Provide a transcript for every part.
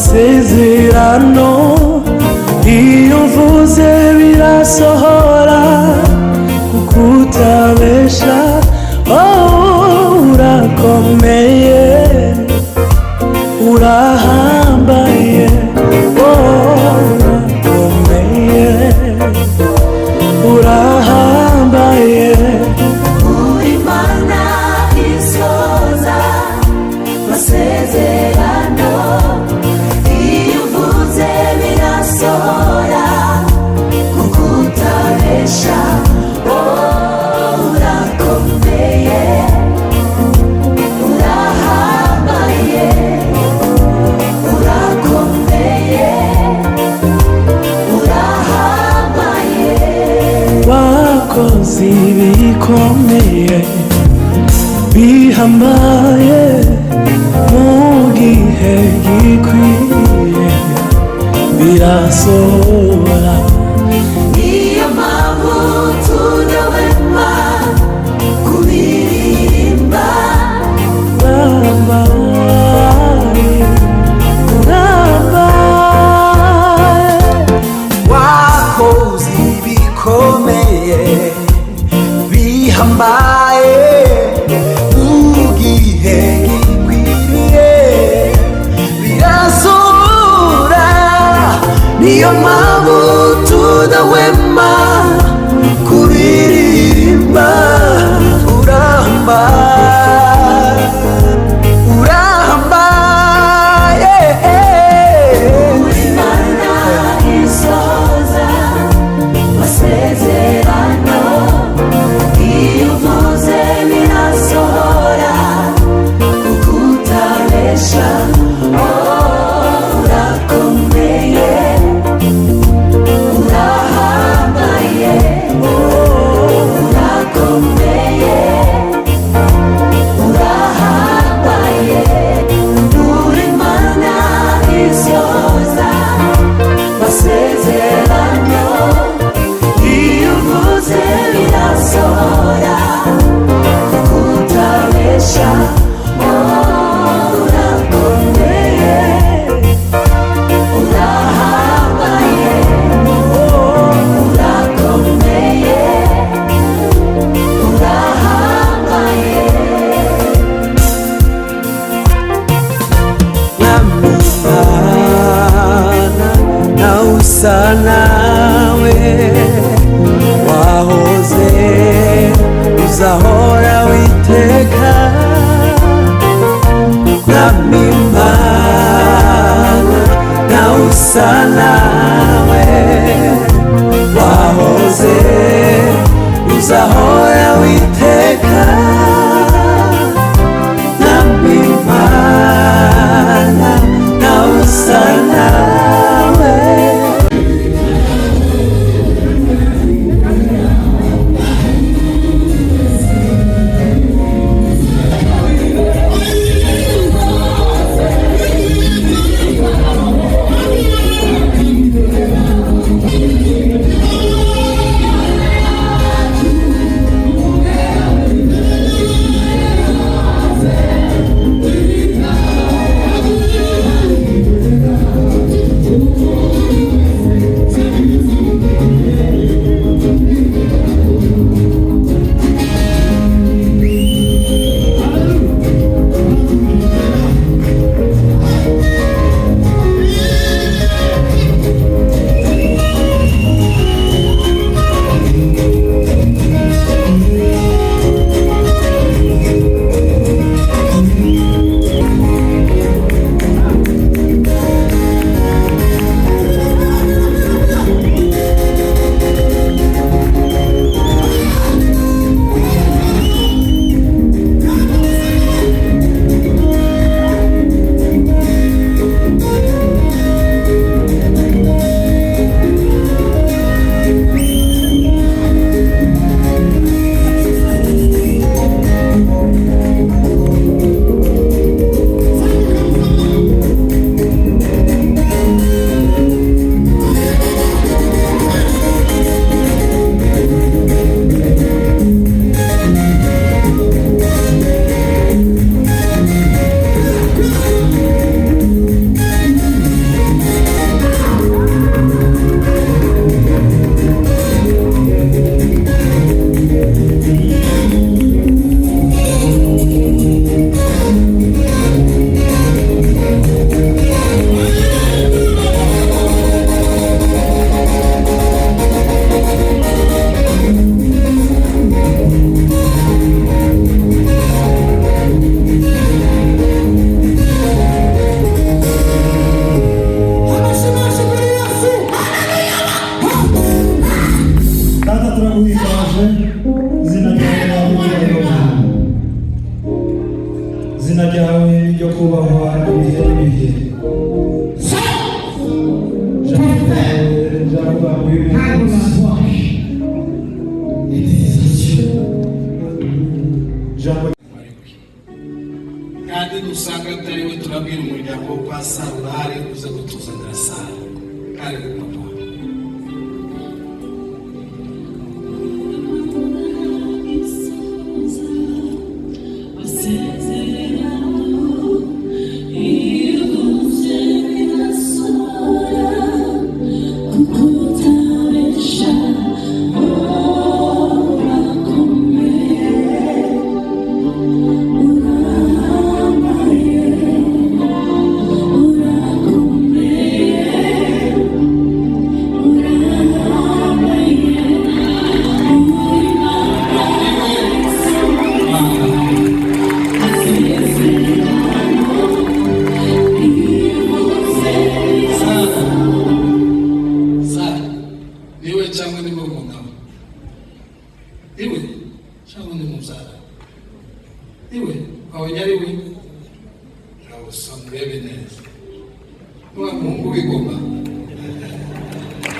amasezerano iyo mvuze birasohora kuko utabesha. Urakomeye urahambaye, urakomeye urahambaye. Uri Mana isoza amasezerano iyo uvuze birasohora kuko utabesha. Urakomeye urahambaye urakomeye urahambaye. Wakoze ibikomeye bihambaye mu gihe gikwiye birasohora. Niyo mpamvu tudahwema kubiririmba. Urambaye urambaye. Wakoze ibikomeye bihambaye mu gihe gikwiriye birasohora. Niyo mpamvu tudahwema kubiririmba. Urahambaye urahambaye. Uri Mana isoza amasezerano iyo uvuze birasohora kuko utabesha. Urakomeye urahambaye urakomeye urahambaye. Uri Mana isoza amasezerano iyo uvuze birasohora kuko utabesha. Urakomeye urahambaye urakomeye urahambaye. Namimana nawe usa nawe, wahoze uzahora witeka. Namimana nawe usa nawe, wahoze uzahora witeka. Namimana nawe usa nawe. zikaze izina ryawe ryo kubahwa ibihe n'ibihe. kandi dusanga atari we turabwira umuryango wo kwa Sara urahari uze gutuzanira Sara kandi papa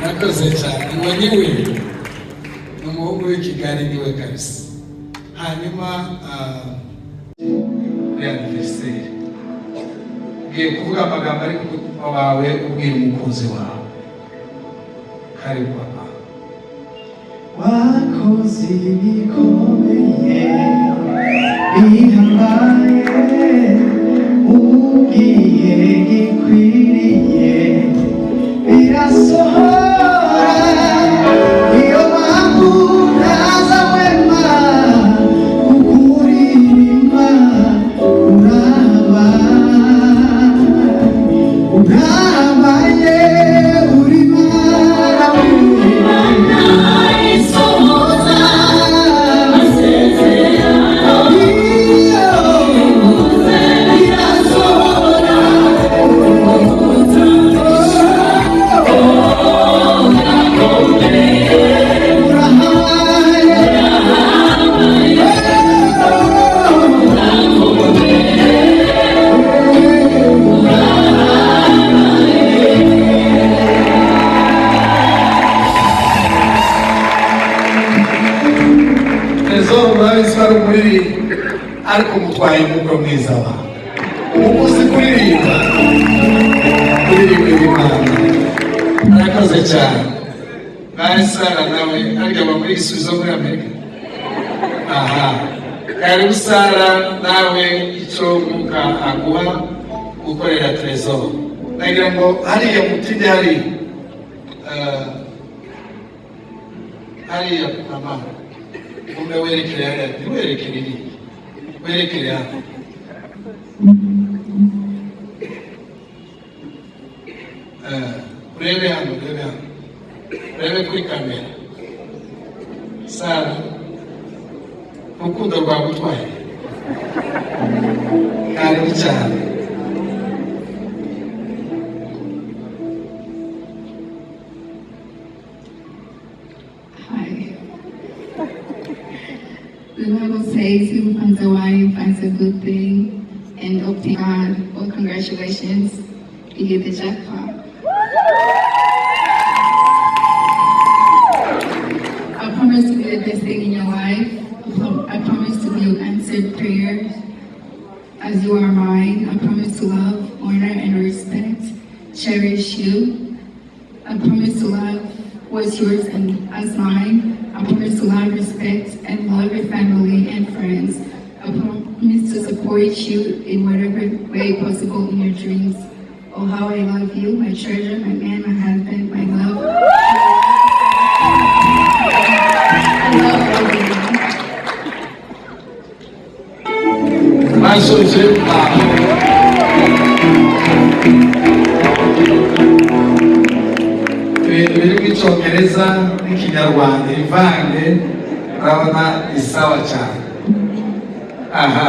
nakoze cyane ngo niwe n'umuhungu w'Ikigali niwe kabisa. Hanyuma anniversaire ngiye kuvuga amagambo ari ku mutima wawe ubwira umukunzi wawe. Karibu papa. wakoze ibikomeye bihambaye ugiye gikwiriye birasohora iyo mpamvu ntaza wema kukuririmba urabaye uri Mana isohoza amasezerano birasohora ariko mutwaye umukwe mwiza wa umuzi kuririmba Imana. Murakoze cyane. Nawe Sara nawe arya muri Gisubizo muri Amerika. Aha karibu Sara nawe icyo muka aguha gukorera Trezor. Nagira ngo hariya mutinde hariya mama umwe werekere hariya werekere iri werekere hano urebe hano urebe kuri kamera. Sara urukundo rwagutwaye karibu cyane. The Bible says, "He who finds a wife finds a good thing and obtains God." Well, congratulations, you hit the jackpot. I promise to be the best thing in your life. I promise to be your answered prayers as you are mine. I promise to love, honor, and respect, cherish you. I promise to love what's yours and as mine. I promise to love, respect, and love your family and friends. I promise to support you in whatever way possible in your dreams. Oh, how I love you, my treasure, my man, my husband, my love. I love all of you. biri kw'icyongereza n'ikinyarwanda ivange urabona isawa cyane. Aha